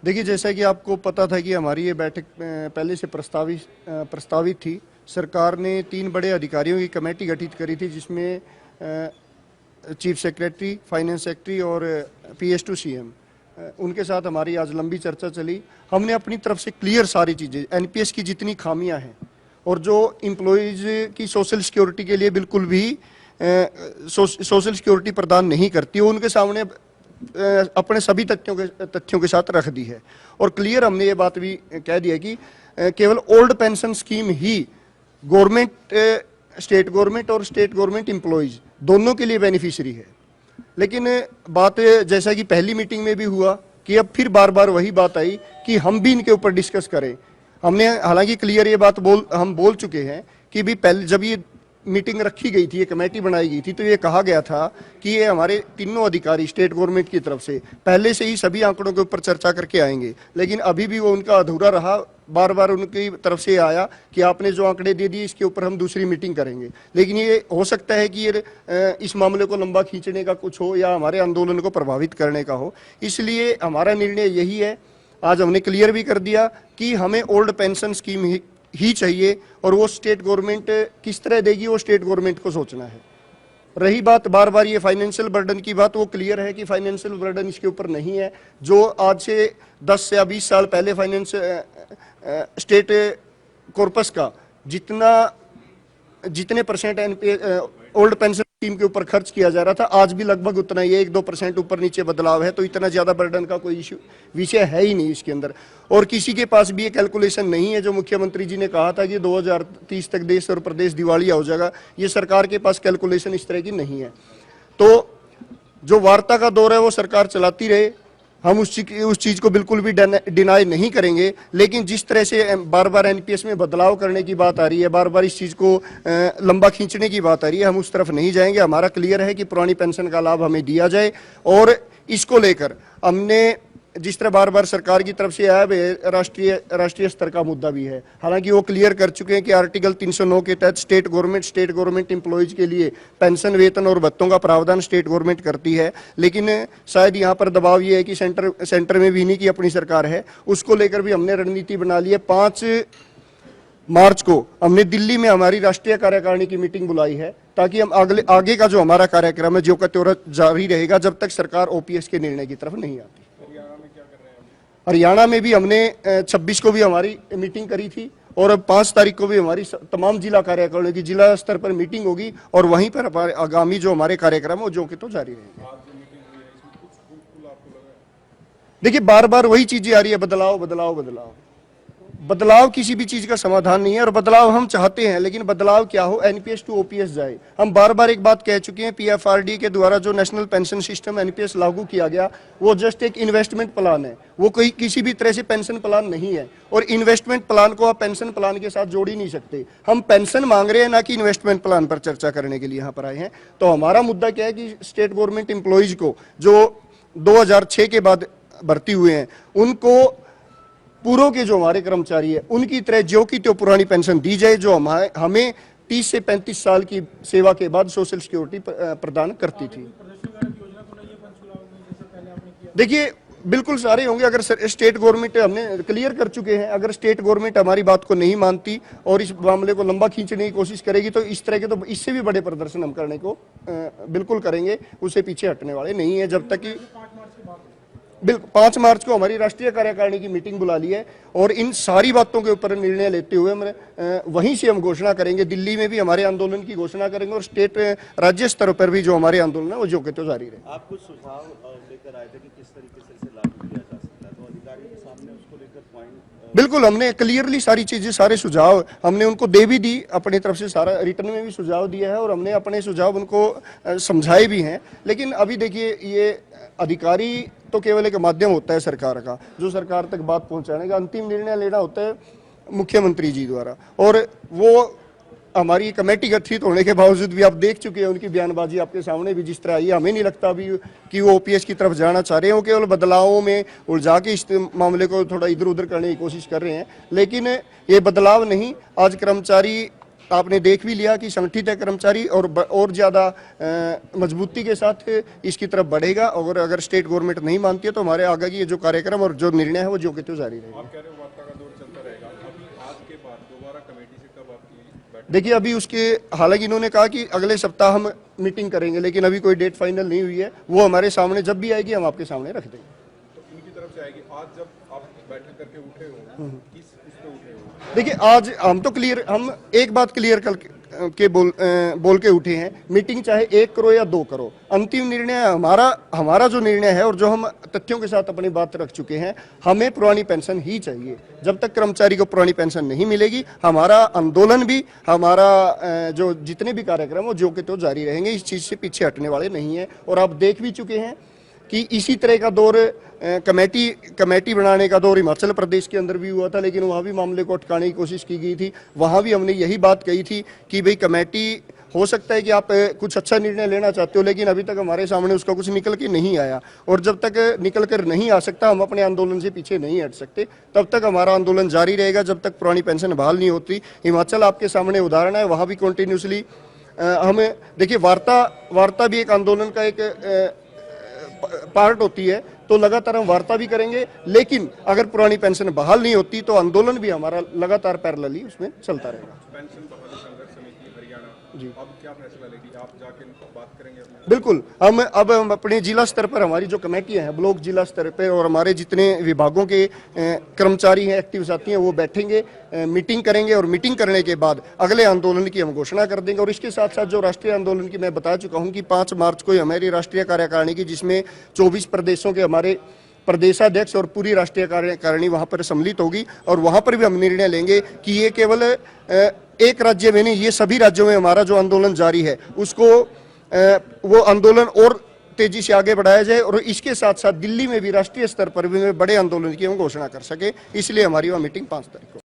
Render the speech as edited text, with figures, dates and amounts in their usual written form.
देखिए, जैसा कि आपको पता था कि हमारी ये बैठक पहले से प्रस्तावित थी। सरकार ने 3 बड़े अधिकारियों की कमेटी गठित करी थी, जिसमें चीफ सेक्रेटरी, फाइनेंस सेक्रेटरी और PS टू CM, उनके साथ हमारी आज लंबी चर्चा चली। हमने अपनी तरफ से क्लियर सारी चीज़ें, NPS की जितनी खामियां हैं और जो एम्प्लॉयज़ की सोशल सिक्योरिटी के लिए बिल्कुल भी सोशल सिक्योरिटी प्रदान नहीं करती, उनके सामने अपने सभी तथ्यों के साथ रख दी है। और क्लियर हमने ये बात भी कह दिया कि केवल ओल्ड पेंशन स्कीम ही गवर्नमेंट, स्टेट गवर्नमेंट और स्टेट गवर्नमेंट एम्प्लॉयज़ दोनों के लिए बेनिफिशियरी है। लेकिन बात जैसा कि पहली मीटिंग में भी हुआ कि अब फिर बार बार वही बात आई कि हम भी इनके ऊपर डिस्कस करें। हमने हालांकि क्लियर ये बात हम बोल चुके हैं कि भी पहले जब ये मीटिंग रखी गई थी, ये कमेटी बनाई गई थी, तो ये कहा गया था कि ये हमारे तीनों अधिकारी स्टेट गवर्नमेंट की तरफ से पहले से ही सभी आंकड़ों के ऊपर चर्चा करके आएंगे। लेकिन अभी भी वो उनका अधूरा रहा। बार बार उनकी तरफ से आया कि आपने जो आंकड़े दे दिए इसके ऊपर हम दूसरी मीटिंग करेंगे। लेकिन ये हो सकता है कि ये इस मामले को लंबा खींचने का कुछ हो या हमारे आंदोलन को प्रभावित करने का हो। इसलिए हमारा निर्णय यही है, आज हमने क्लियर भी कर दिया कि हमें ओल्ड पेंशन स्कीम ही चाहिए और वो स्टेट गवर्नमेंट किस तरह देगी वो स्टेट गवर्नमेंट को सोचना है। रही बात बार बार ये फाइनेंशियल बर्डन की बात, वो क्लियर है कि फाइनेंशियल बर्डन इसके ऊपर नहीं है। जो आज से 10 या 20 साल पहले स्टेट कॉर्पस का जितने परसेंट ओल्ड पेंशन स्कीम के ऊपर खर्च किया जा रहा था, आज भी लगभग उतना ही, 1-2% ऊपर नीचे बदलाव है। तो इतना ज्यादा बर्डन का कोई विषय है ही नहीं इसके अंदर। और किसी के पास भी ये कैलकुलेशन नहीं है जो मुख्यमंत्री जी ने कहा था कि 2030 तक देश और प्रदेश दिवालिया हो जाएगा। ये सरकार के पास कैलकुलेशन इस तरह की नहीं है। तो जो वार्ता का दौर है वो सरकार चलाती रहे, हम उस चीज को बिल्कुल भी डिनाई नहीं करेंगे। लेकिन जिस तरह से बार बार NPS में बदलाव करने की बात आ रही है, बार बार इस चीज को लंबा खींचने की बात आ रही है, हम उस तरफ नहीं जाएंगे। हमारा क्लियर है कि पुरानी पेंशन का लाभ हमें दिया जाए। और इसको लेकर हमने जिस तरह बार बार सरकार की तरफ से आया, राष्ट्रीय स्तर का मुद्दा भी है। हालांकि वो क्लियर कर चुके हैं कि आर्टिकल 309 के तहत स्टेट गवर्नमेंट एम्प्लॉयज के लिए पेंशन, वेतन और भत्तों का प्रावधान स्टेट गवर्नमेंट करती है। लेकिन शायद यहाँ पर दबाव ये है कि सेंटर में भी नहीं की अपनी सरकार है, उसको लेकर भी हमने रणनीति बना ली है। 5 मार्च को हमने दिल्ली में हमारी राष्ट्रीय कार्यकारिणी की मीटिंग बुलाई है, ताकि हम आगे का जो हमारा कार्यक्रम है जो का त्यों जारी रहेगा जब तक सरकार OPS के निर्णय की तरफ नहीं आती। हरियाणा में भी हमने 26 को भी हमारी मीटिंग करी थी और अब 5 तारीख को भी हमारी तमाम जिला कार्यकारिणी की जिला स्तर पर मीटिंग होगी और वहीं पर हमारे आगामी जो हमारे कार्यक्रम है जो कि तो जारी रहेंगे। देखिए, बार बार वही चीजें आ रही है, बदलाव किसी भी चीज का समाधान नहीं है। और बदलाव हम चाहते हैं, लेकिन बदलाव क्या हो, NPS टू OPS जाए। हम बार बार एक बात कह चुके हैं, PFRD के द्वारा जो नेशनल पेंशन सिस्टम NPS लागू किया गया, वो जस्ट एक इन्वेस्टमेंट प्लान है, वो कोई किसी भी तरह से पेंशन प्लान नहीं है। और इन्वेस्टमेंट प्लान को आप पेंशन प्लान के साथ जोड़ ही नहीं सकते। हम पेंशन मांग रहे हैं, ना कि इन्वेस्टमेंट प्लान पर चर्चा करने के लिए यहाँ पर आए हैं। तो हमारा मुद्दा क्या है कि स्टेट गवर्नमेंट एम्प्लॉयज को जो 2006 के बाद भर्ती हुए हैं, उनको पूर्व के जो हमारे कर्मचारी है उनकी तरह जो की तो पुरानी पेंशन दी जाए, जो हमें 30 से 35 साल की सेवा के बाद सोशल सिक्योरिटी प्रदान करती थी। देखिए, बिल्कुल सारे होंगे। अगर स्टेट गवर्नमेंट, हमने क्लियर कर चुके हैं, अगर स्टेट गवर्नमेंट हमारी बात को नहीं मानती और इस मामले को लंबा खींचने की कोशिश करेगी, तो इस तरह के तो इससे भी बड़े प्रदर्शन हम करने को बिल्कुल करेंगे। उससे पीछे हटने वाले नहीं है जब तक कि 5 मार्च को हमारी राष्ट्रीय कार्यकारिणी की मीटिंग बुला ली है और इन सारी बातों के ऊपर निर्णय लेते हुए वहीं से हम घोषणा करेंगे। दिल्ली में भी हमारे आंदोलन की घोषणा करेंगे और राज्य स्तर पर भी जो हमारे आंदोलन है वो जो के तो जारी रहे। आप कुछ सुझाव लेकर आए थे कि किस तरीके से इसे लागू किया जा सकता है, तो अधिकारियों के सामने उसको लेकर पॉइंट? बिल्कुल, हमने क्लियरली सारी चीजें, सारे सुझाव हमने उनको दे भी दी, अपनी तरफ से सारा रिटर्न में भी सुझाव दिया है और हमने अपने सुझाव उनको समझाए भी हैं। लेकिन अभी देखिए, ये अधिकारी तो केवल एक माध्यम होता है सरकार का, जो सरकार तक बात पहुंचाने का, अंतिम निर्णय लेना होता है मुख्यमंत्री जी द्वारा। और वो हमारी कमेटी गठित होने के बावजूद भी आप देख चुके हैं उनकी बयानबाजी आपके सामने भी जिस तरह आई है। हमें नहीं लगता अभी कि वो OPS की तरफ जाना चाह रहे हैं। वो केवल बदलावों में उलझा के इस मामले को थोड़ा इधर उधर करने की कोशिश कर रहे हैं। लेकिन ये बदलाव नहीं, आज कर्मचारी आपने देख भी लिया कि संगठित है कर्मचारी और ज़्यादा मजबूती के साथ इसकी तरफ बढ़ेगा। और अगर स्टेट गवर्नमेंट नहीं मानती है तो हमारे आगे की ये जो कार्यक्रम और जो निर्णय है वो जो कि तो जारी रहेगा। आप कह रहे हो वार्ता का दौर चलता रहेगा, अभी आज के बाद दोबारा कमेटी से कब आपकी बैठक? देखिए अभी उसके हालांकि इन्होंने कहा कि अगले सप्ताह हम मीटिंग करेंगे, लेकिन अभी कोई डेट फाइनल नहीं हुई है। वो हमारे सामने जब भी आएगी हम आपके सामने रख देंगे। तो इनकी तरफ से आएगी। आज जब आप बैठक करके उठे हो, किस उस पे उठे हो? देखिए आज हम एक बात क्लियर के बोल के उठे हैं, मीटिंग चाहे 1 करो या 2 करो, अंतिम निर्णय हमारा जो निर्णय है और जो हम तथ्यों के साथ अपनी बात रख चुके हैं, हमें पुरानी पेंशन ही चाहिए। जब तक कर्मचारी को पुरानी पेंशन नहीं मिलेगी हमारा आंदोलन भी, हमारा जो जितने भी कार्यक्रम हो जो कि तो जारी रहेंगे। इस चीज से पीछे हटने वाले नहीं है। और आप देख भी चुके हैं कि इसी तरह का दौर कमेटी बनाने का दौर हिमाचल प्रदेश के अंदर भी हुआ था, लेकिन वहाँ भी मामले को अटकाने की कोशिश की गई थी। वहाँ भी हमने यही बात कही थी कि भाई कमेटी हो सकता है कि आप कुछ अच्छा निर्णय लेना चाहते हो, लेकिन अभी तक हमारे सामने उसका कुछ निकल के नहीं आया। और जब तक निकल कर नहीं आ सकता हम अपने आंदोलन से पीछे नहीं हट सकते। तब तक हमारा आंदोलन जारी रहेगा जब तक पुरानी पेंशन बहाल नहीं होती। हिमाचल आपके सामने उदाहरण है, वहाँ भी कंटिन्यूसली हमें देखिए वार्ता भी एक आंदोलन का एक पार्ट होती है, तो लगातार हम वार्ता भी करेंगे। लेकिन अगर पुरानी पेंशन बहाल नहीं होती तो आंदोलन भी हमारा लगातार पैरेलली उसमें चलता रहेगा। पेंशन बहाली संघर्ष समिति हरियाणा जी अब क्या फैसला लेगी? आप जाके बात करेंगे अपने? बिल्कुल, हम अपने जिला स्तर पर हमारी जो कमेटियां हैं ब्लॉक जिला स्तर पर, और हमारे जितने विभागों के कर्मचारी हैं, एक्टिव साथी हैं, वो बैठेंगे, मीटिंग करेंगे और मीटिंग करने के बाद अगले आंदोलन की हम घोषणा कर देंगे। और इसके साथ साथ जो राष्ट्रीय आंदोलन की मैं बता चुका हूं कि 5 मार्च को हमारी राष्ट्रीय कार्यकारिणी की, जिसमें 24 प्रदेशों के हमारे प्रदेशाध्यक्ष और पूरी राष्ट्रीय कार्यकारिणी वहां पर सम्मिलित होगी। और वहां पर भी हम निर्णय लेंगे कि ये केवल एक राज्य में नहीं, ये सभी राज्यों में हमारा जो आंदोलन जारी है उसको वो आंदोलन और तेजी से आगे बढ़ाया जाए। और इसके साथ साथ दिल्ली में भी राष्ट्रीय स्तर पर भी बड़े आंदोलन की हम घोषणा कर सके। इसलिए हमारी वह मीटिंग 5 तारीख को